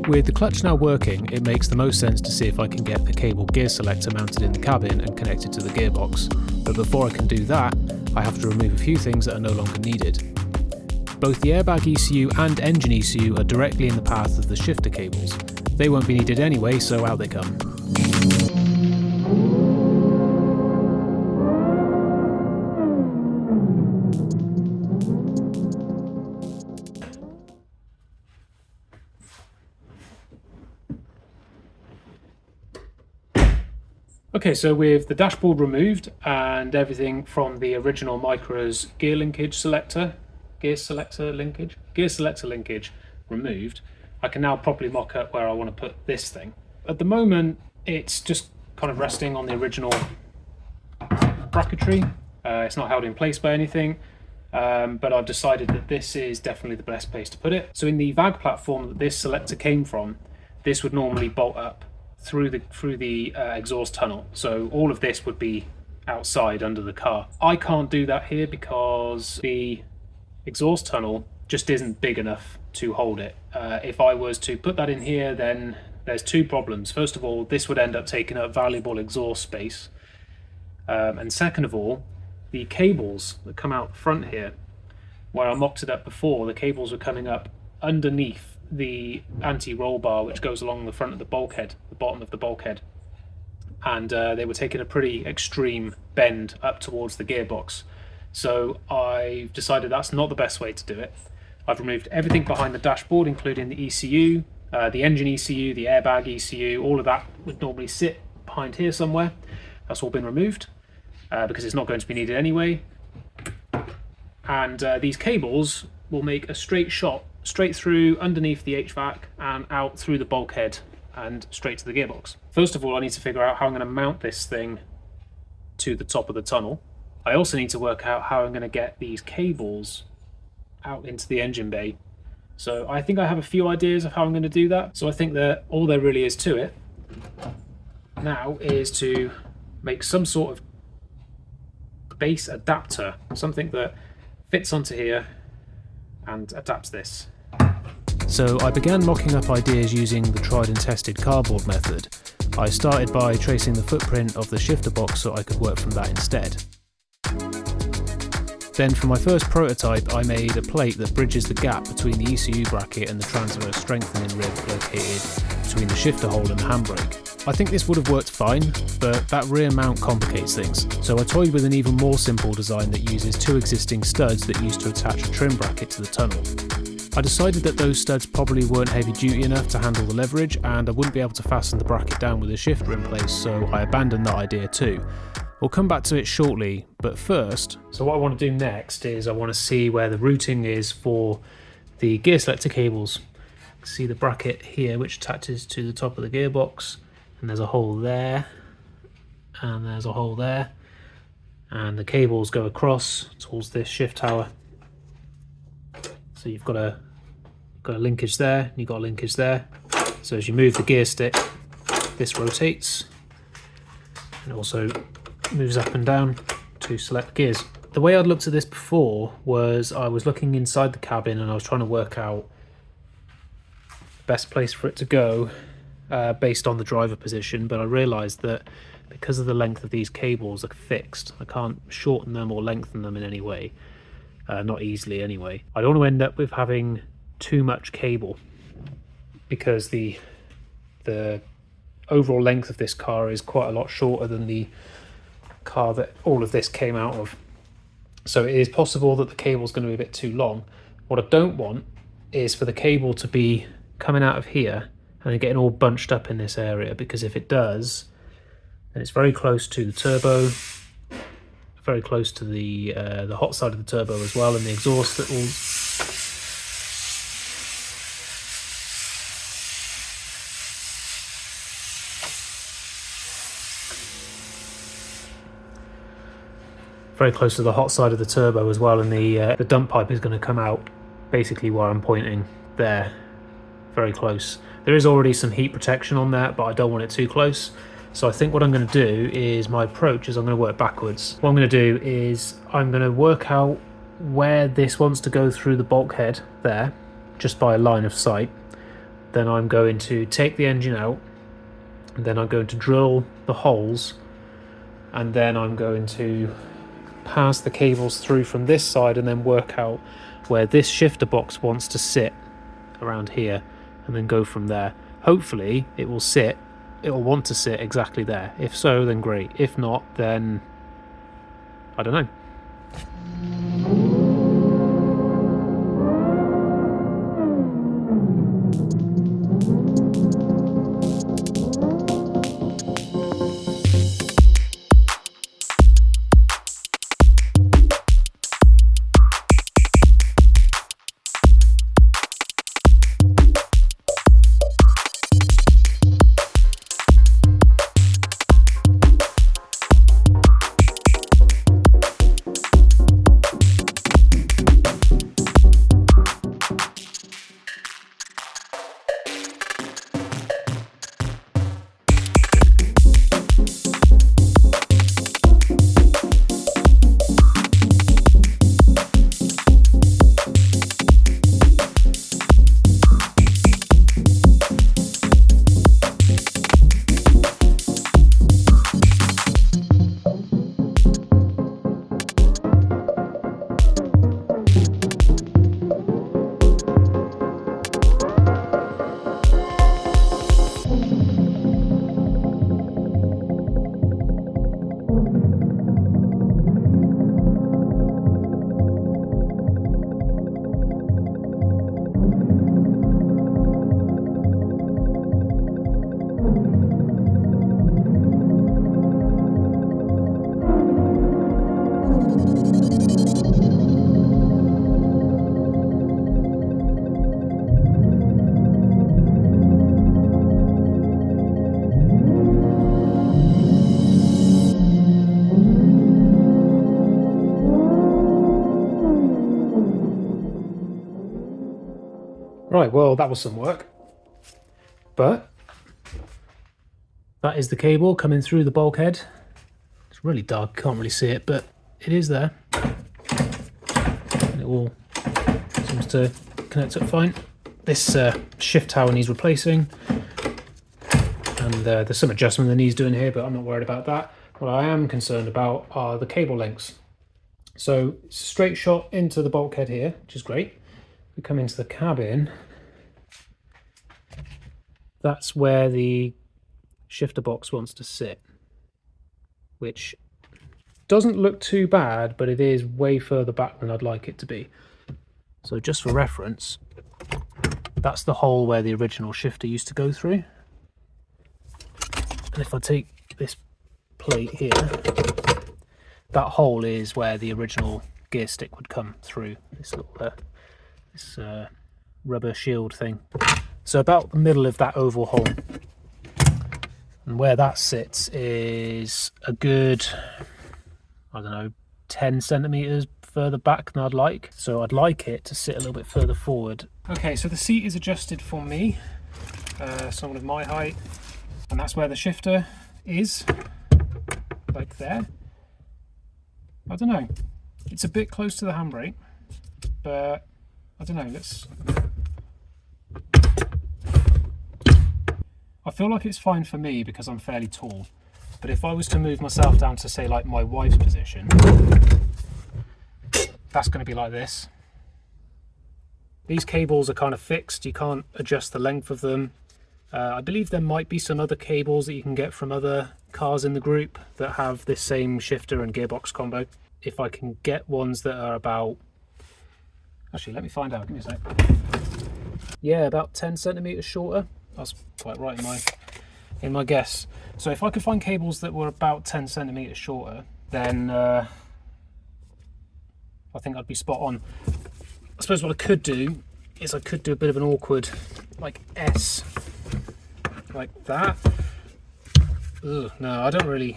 with the clutch now working, it makes the most sense to see if I can get the cable gear selector mounted in the cabin and connected to the gearbox. But before I can do that, I have to remove a few things that are no longer needed. Both the airbag ECU and engine ECU are directly in the path of the shifter cables. They won't be needed anyway, so out they come. Okay, so with the dashboard removed and everything from the original Micra's gear selector linkage removed, I can now properly mock up where I want to put this thing. At the moment, it's just kind of resting on the original bracketry. It's not held in place by anything, but I've decided that this is definitely the best place to put it. So in the VAG platform that this selector came from, this would normally bolt up through the exhaust tunnel. So all of this would be outside under the car. I can't do that here because the exhaust tunnel just isn't big enough to hold it. If I was to put that in here, then there's two problems. First of all, this would end up taking up valuable exhaust space. And second of all, the cables that come out front here, where I mocked it up before, the cables were coming up underneath the anti-roll bar which goes along the front of the bulkhead, the bottom of the bulkhead, and they were taking a pretty extreme bend up towards the gearbox. So I've decided that's not the best way to do it. I've removed everything behind the dashboard, including the ECU, the engine ECU, the airbag ECU. All of that would normally sit behind here somewhere. That's all been removed because it's not going to be needed anyway. And these cables will make a straight shot straight through underneath the HVAC and out through the bulkhead and straight to the gearbox. First of all, I need to figure out how I'm going to mount this thing to the top of the tunnel. I also need to work out how I'm going to get these cables out into the engine bay. So I think I have a few ideas of how I'm going to do that. So I think that all there really is to it now is to make some sort of base adapter, something that fits onto here and adapts this. So I began mocking up ideas using the tried and tested cardboard method. I started by tracing the footprint of the shifter box so I could work from that instead. Then for my first prototype, I made a plate that bridges the gap between the ECU bracket and the transverse strengthening rib located between the shifter hole and the handbrake. I think this would have worked fine, but that rear mount complicates things, so I toyed with an even more simple design that uses two existing studs that used to attach a trim bracket to the tunnel. I decided that those studs probably weren't heavy duty enough to handle the leverage, and I wouldn't be able to fasten the bracket down with a shifter in place, so I abandoned that idea too. We'll come back to it shortly, but first... So what I want to do next is I want to see where the routing is for the gear selector cables. You can see the bracket here which attaches to the top of the gearbox, and there's a hole there, and there's a hole there, and the cables go across towards this shift tower. So you've got a linkage there, and you've got a linkage there. So as you move the gear stick, this rotates, and also moves up and down to select gears. The way I'd looked at this before was I was looking inside the cabin and I was trying to work out the best place for it to go based on the driver position, but I realised that because of the length of these cables are fixed, I can't shorten them or lengthen them in any way, not easily anyway. I don't want to end up with having too much cable because the overall length of this car is quite a lot shorter than the car that all of this came out of. So it is possible that the cable's going to be a bit too long. What I don't want is for the cable to be coming out of here and then getting all bunched up in this area, because if it does, then it's very close to the turbo, very close to the hot side of the turbo as well, and the exhaust that will very close to the hot side of the turbo as well, and the dump pipe is going to come out basically where I'm pointing there, very close. There is already some heat protection on that, but I don't want it too close. So I think what I'm going to do is, my approach is I'm going to work backwards. What I'm going to do is I'm going to work out where this wants to go through the bulkhead there, just by a line of sight. then I'm going to take the engine out, and then I'm going to drill the holes, and then I'm going to pass the cables through from this side and then work out where this shifter box wants to sit around here, and then go from there. Hopefully it will want to sit exactly there. If so, then great. If not, then I don't know. Right, well, that was some work, but that is the cable coming through the bulkhead. It's really dark, can't really see it, but it is there. And it all seems to connect up fine. This shift tower needs replacing, and there's some adjustment that needs doing here, but I'm not worried about that. What I am concerned about are the cable lengths. So it's a straight shot into the bulkhead here, which is great. We come into the cabin. That's where the shifter box wants to sit, which doesn't look too bad, but it is way further back than I'd like it to be. So just for reference, that's the hole where the original shifter used to go through. And if I take this plate here, that hole is where the original gear stick would come through, this little rubber shield thing. So about the middle of that oval hole, and where that sits is a good, I don't know, 10 centimeters further back than I'd like. So I'd like it to sit a little bit further forward. Okay, so the seat is adjusted for me, someone of my height, and that's where the shifter is, like there. I don't know, it's a bit close to the handbrake, but I don't know, I feel like it's fine for me because I'm fairly tall, but if I was to move myself down to, say, like my wife's position, that's going to be like this. These cables are kind of fixed, you can't adjust the length of them. I believe there might be some other cables that you can get from other cars in the group that have this same shifter and gearbox combo. If I can get ones that are about, actually let me find out, give me a sec. Yeah, about 10 centimeters shorter. That's quite right in my guess. So if I could find cables that were about 10 centimeters shorter, then I think I'd be spot on. I suppose what I could do is I could do a bit of an awkward, like S, like that. Ugh, no, I don't really.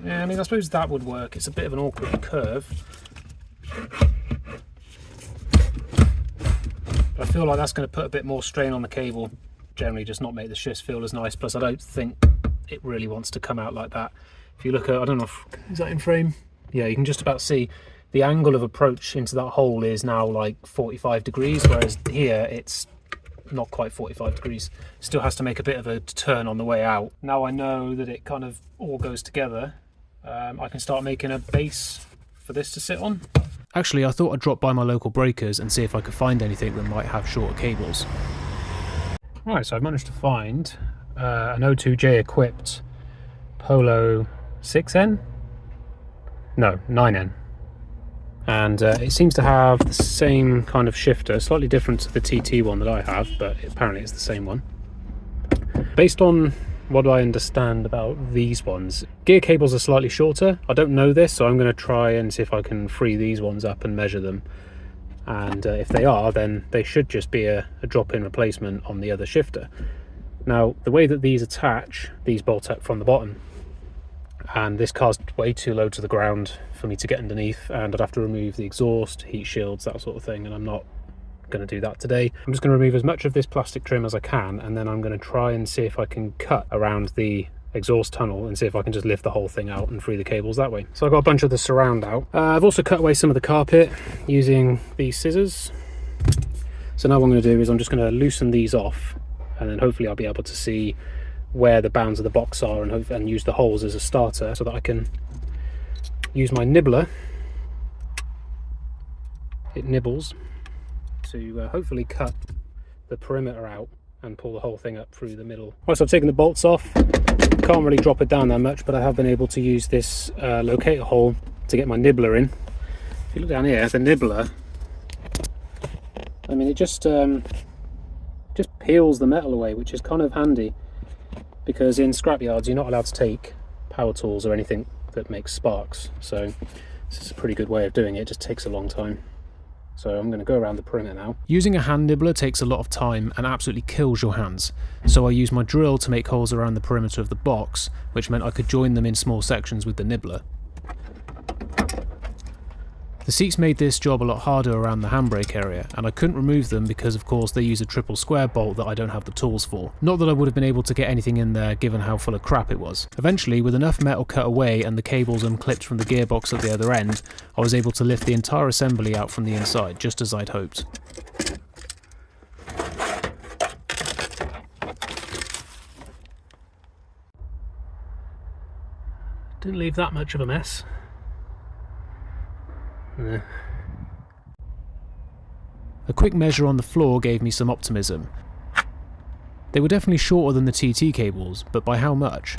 Yeah, I mean, I suppose that would work. It's a bit of an awkward curve. But I feel like that's going to put a bit more strain on the cable. Generally just not make the shifts feel as nice, plus I don't think it really wants to come out like that. If you look at, I don't know if, is that in frame? Yeah, you can just about see the angle of approach into that hole is now like 45 degrees, whereas here it's not quite 45 degrees. Still has to make a bit of a turn on the way out. Now I know that it kind of all goes together, I can start making a base for this to sit on. Actually, I thought I'd drop by my local breakers and see if I could find anything that might have shorter cables. Right, so I've managed to find an O2J equipped Polo 6N? No, 9N. And it seems to have the same kind of shifter, slightly different to the TT one that I have, but apparently it's the same one. Based on what I understand about these ones, gear cables are slightly shorter. I don't know this, so I'm going to try and see if I can free these ones up and measure them. And if they are, then they should just be a drop-in replacement on the other shifter. Now, the way that these attach, these bolt up from the bottom, and this car's way too low to the ground for me to get underneath, and I'd have to remove the exhaust, heat shields, that sort of thing, and I'm not going to do that today. I'm just going to remove as much of this plastic trim as I can, and then I'm going to try and see if I can cut around the exhaust tunnel and see if I can just lift the whole thing out and free the cables that way. So I've got a bunch of the surround out. I've also cut away some of the carpet using these scissors. So now what I'm going to do is I'm just going to loosen these off, and then hopefully I'll be able to see where the bounds of the box are and use the holes as a starter so that I can use my nibbler. It nibbles to hopefully cut the perimeter out and pull the whole thing up through the middle. Right, so I've taken the bolts off. Can't really drop it down that much, but I have been able to use this locator hole to get my nibbler in. If you look down here, the nibbler, I mean, it just peels the metal away, which is kind of handy, because in scrapyards you're not allowed to take power tools or anything that makes sparks. So this is a pretty good way of doing it. It just takes a long time. So I'm going to go around the perimeter now. Using a hand nibbler takes a lot of time and absolutely kills your hands. So I used my drill to make holes around the perimeter of the box, which meant I could join them in small sections with the nibbler. The seats made this job a lot harder around the handbrake area, and I couldn't remove them because of course they use a triple square bolt that I don't have the tools for. Not that I would have been able to get anything in there given how full of crap it was. Eventually, with enough metal cut away and the cables unclipped from the gearbox at the other end, I was able to lift the entire assembly out from the inside, just as I'd hoped. Didn't leave that much of a mess. A quick measure on the floor gave me some optimism. They were definitely shorter than the TT cables, but by how much?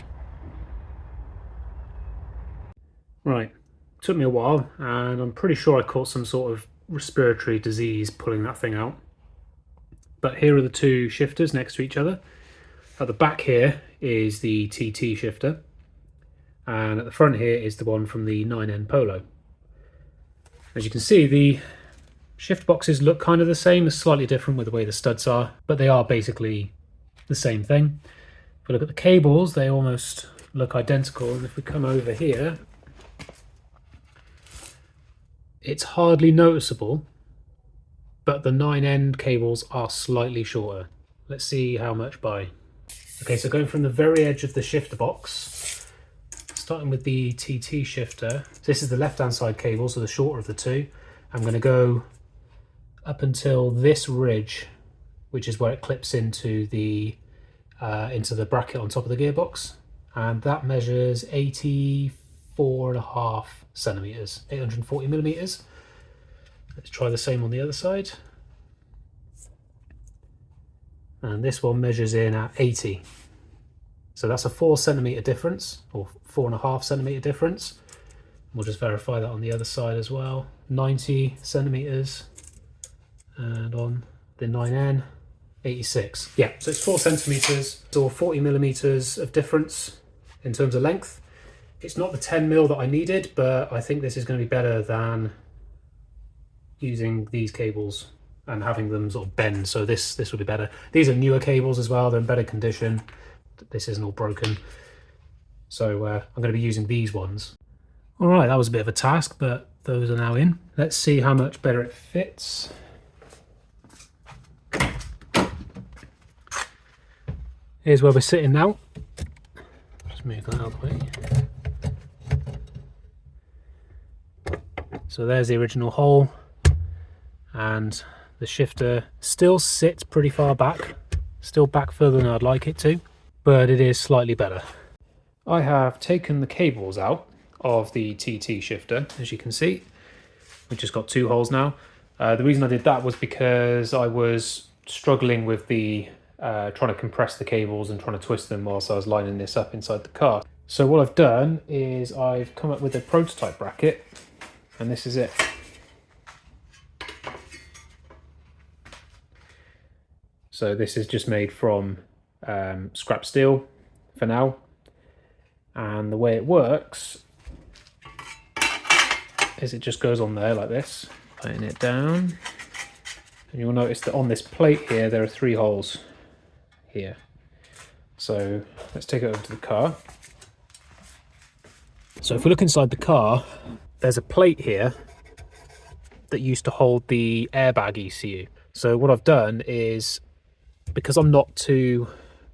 Right, took me a while, and I'm pretty sure I caught some sort of respiratory disease pulling that thing out. But here are the two shifters next to each other. At the back here is the TT shifter, and at the front here is the one from the 9N Polo. As you can see, the shift boxes look kind of the same, they're slightly different with the way the studs are, but they are basically the same thing. If we look at the cables, they almost look identical, and if we come over here, it's hardly noticeable, but the 9N cables are slightly shorter. Let's see how much by. Okay, so going from the very edge of the shifter box, starting with the TT shifter, this is the left-hand side cable, so the shorter of the two. I'm going to go up until this ridge, which is where it clips into the bracket on top of the gearbox, and that measures 84.5 centimeters, 840 millimeters. Let's try the same on the other side. And this one measures in at 80. So that's a 4 centimeter difference, or 4.5 centimeter difference. We'll just verify that on the other side as well. 90 centimeters, and on the 9N, 86. Yeah, so it's 4 centimeters or 40 millimeters of difference in terms of length. It's not the 10 mil that I needed, but I think this is going to be better than using these cables and having them sort of bend. So this will be better. These are newer cables as well, they're in better condition. This isn't all broken, so I'm going to be using these ones. All right, that was a bit of a task, but those are now in. Let's see how much better it fits. Here's where we're sitting now. Just move that out of the way. So there's the original hole, and The shifter still sits pretty far back, still back further than I'd like it to, but it is slightly better. I have taken the cables out of the TT shifter, as you can see. We've just got 2 holes now. The reason I did that was because I was struggling with the trying to compress the cables and trying to twist them whilst I was lining this up inside the car. So what I've done is I've come up with a prototype bracket, and this is it. So this is just made from scrap steel for now, and the way it works is it just goes on there like this, laying it down, and you'll notice that on this plate here there are 3 holes here. So let's take it over to the car. So if we look inside the car, there's a plate here that used to hold the airbag ECU. So what I've done is, because I'm not too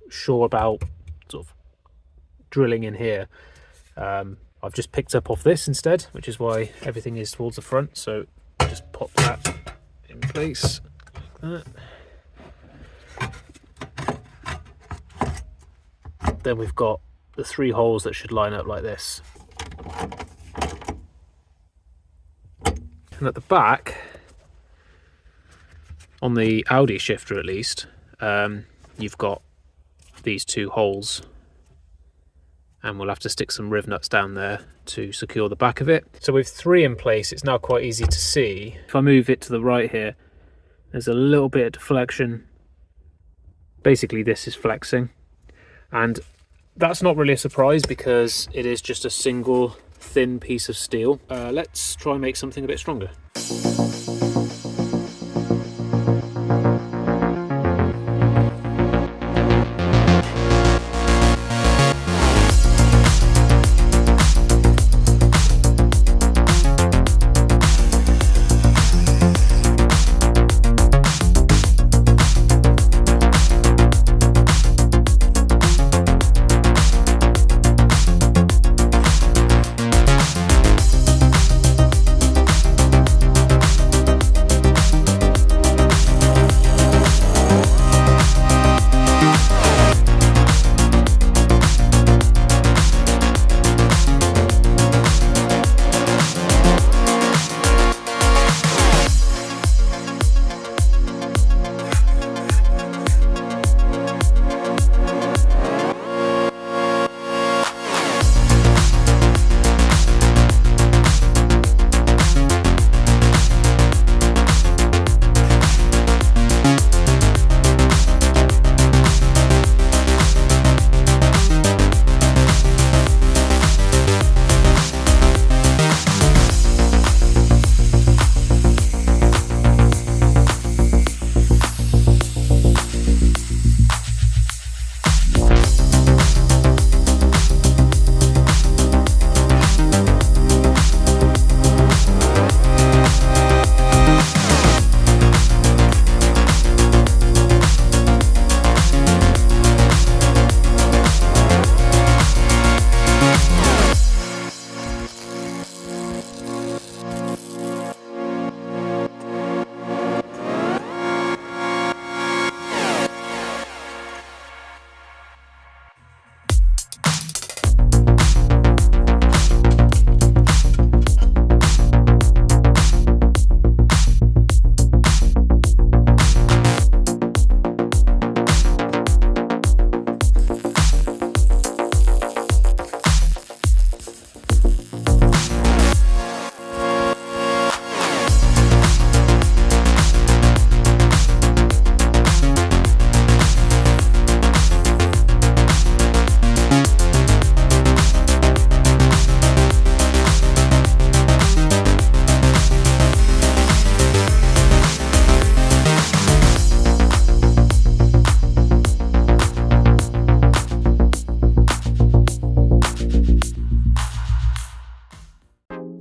sure about sort of drilling in here, I've just picked up off this instead, which is why everything is towards the front. So just pop that in place like that. Then we've got the 3 holes that should line up like this. And at the back, on the Audi shifter at least, you've got these 2 holes, and we'll have to stick some riv nuts down there to secure the back of it. So with 3 in place, it's now quite easy to see. If I move it to the right here, there's a little bit of deflection. Basically this is flexing, and that's not really a surprise because it is just a single thin piece of steel. Let's try and make something a bit stronger.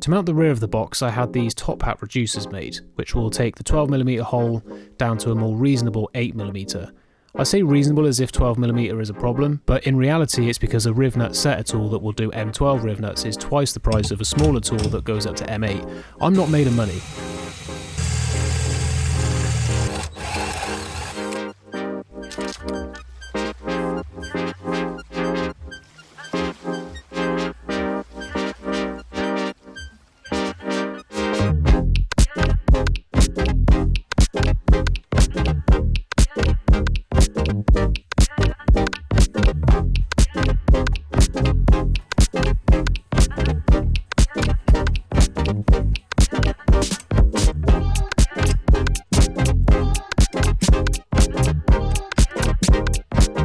To mount the rear of the box, I had these top hat reducers made, which will take the 12mm hole down to a more reasonable 8mm. I say reasonable as if 12mm is a problem, but in reality it's because a riv nut setter tool that will do M12 riv nuts is twice the price of a smaller tool that goes up to M8. I'm not made of money.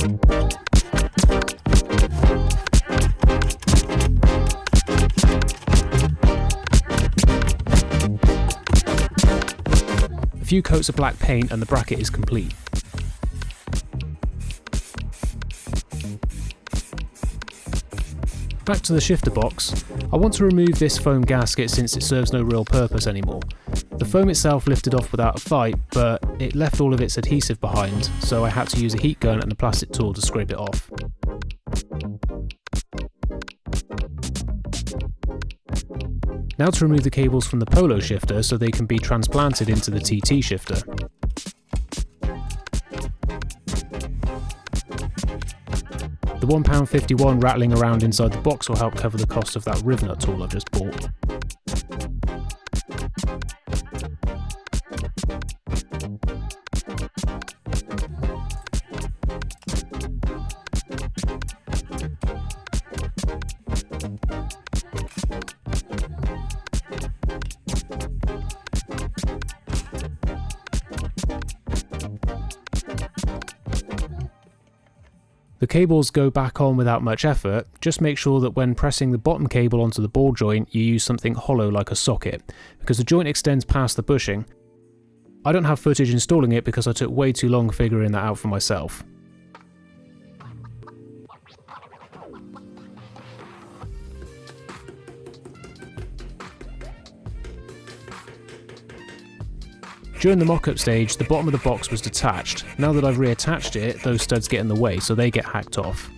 A few coats of black paint and the bracket is complete. Back to the shifter box. I want to remove this foam gasket since it serves no real purpose anymore. The foam itself lifted off without a fight, but it left all of its adhesive behind, so I had to use a heat gun and a plastic tool to scrape it off. Now to remove the cables from the Polo shifter so they can be transplanted into the TT shifter. The £1.51 rattling around inside the box will help cover the cost of that riv nut tool I've just bought. The cables go back on without much effort. Just make sure that when pressing the bottom cable onto the ball joint you use something hollow like a socket, because the joint extends past the bushing. I don't have footage installing it because I took way too long figuring that out for myself. During the mock-up stage, the bottom of the box was detached. Now that I've reattached it, those studs get in the way, so they get hacked off.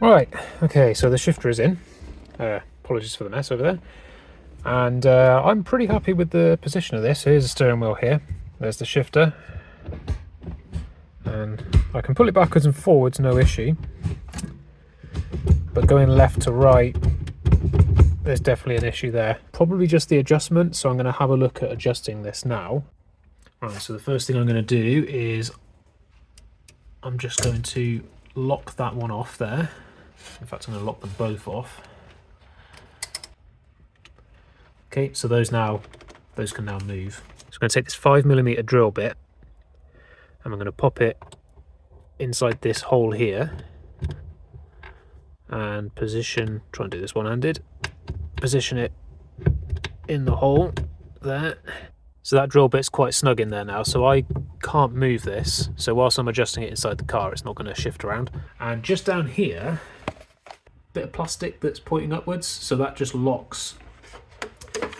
Right, okay, so the shifter is in. Apologies for the mess over there. And I'm pretty happy with the position of this. Here's the steering wheel here. There's the shifter. And I can pull it backwards and forwards, no issue. But going left to right, there's definitely an issue there. Probably just the adjustment, so I'm going to have a look at adjusting this now. Right, so the first thing I'm going to do is I'm just going to lock that one off there. In fact, I'm going to lock them both off. Okay, so those can now move. So I'm going to take this 5mm drill bit and I'm going to pop it inside this hole here and position, try and do this one-handed, position it in the hole there. So that drill bit's quite snug in there now, so I can't move this. So whilst I'm adjusting it inside the car, it's not going to shift around. And just down here, bit of plastic that's pointing upwards, so that just locks.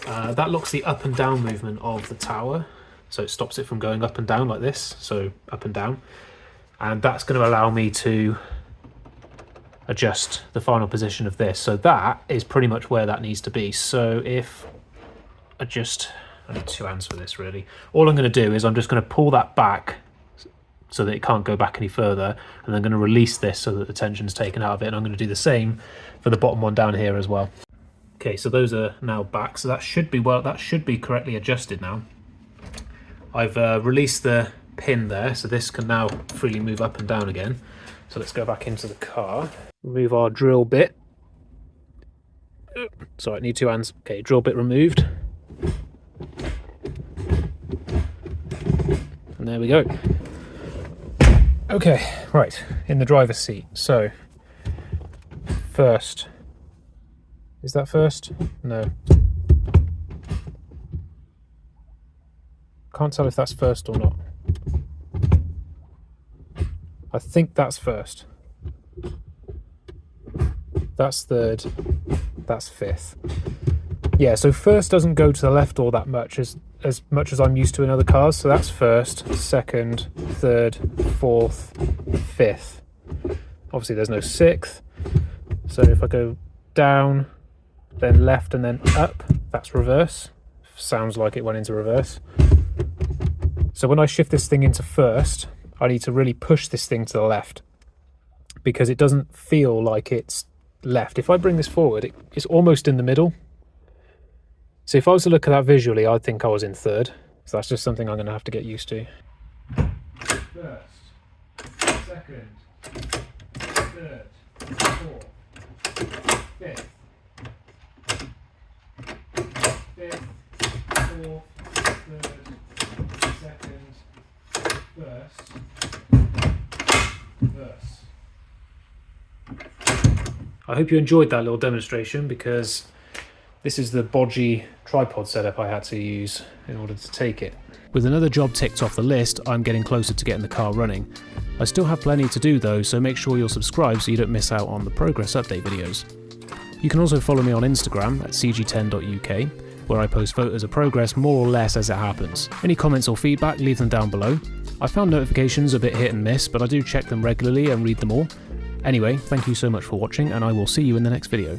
That locks the up and down movement of the tower, so it stops it from going up and down like this, so up and down. And that's going to allow me to adjust the final position of this. So that is pretty much where that needs to be. So if I need two hands for this really. All I'm going to do is I'm just going to pull that back so that it can't go back any further, and I'm going to release this so that the tension's taken out of it, and I'm going to do the same for the bottom one down here as well. Okay, so those are now back, so that should be correctly adjusted now. I've released the pin there, so this can now freely move up and down again. So let's go back into the car, remove our drill bit. Sorry, I need two hands. Okay, drill bit removed. And there we go. Okay, right, in the driver's seat. So, first, is that first? No. Can't tell if that's first or not. I think that's first. That's third. That's fifth. Yeah, so first doesn't go to the left all that much as much as I'm used to in other cars. So that's first, second, third, fourth, fifth Obviously there's no 6th, so if I go down, then left and then up, that's reverse. Sounds like it went into reverse. So when I shift this thing into first, I need to really push this thing to the left because it doesn't feel like it's left. If I bring this forward, it's almost in the middle. So if I was to look at that visually, I'd think I was in third. So that's just something I'm going to have to get used to. First, second, third, fourth, fifth, fourth, third, second, first, verse. I hope you enjoyed that little demonstration because this is the bodgy tripod setup I had to use in order to take it. With another job ticked off the list, I'm getting closer to getting the car running. I still have plenty to do though, so make sure you're subscribed so you don't miss out on the progress update videos. You can also follow me on Instagram at cg10.uk, where I post photos of progress more or less as it happens. Any comments or feedback, leave them down below. I found notifications a bit hit and miss, but I do check them regularly and read them all. Anyway, thank you so much for watching, and I will see you in the next video.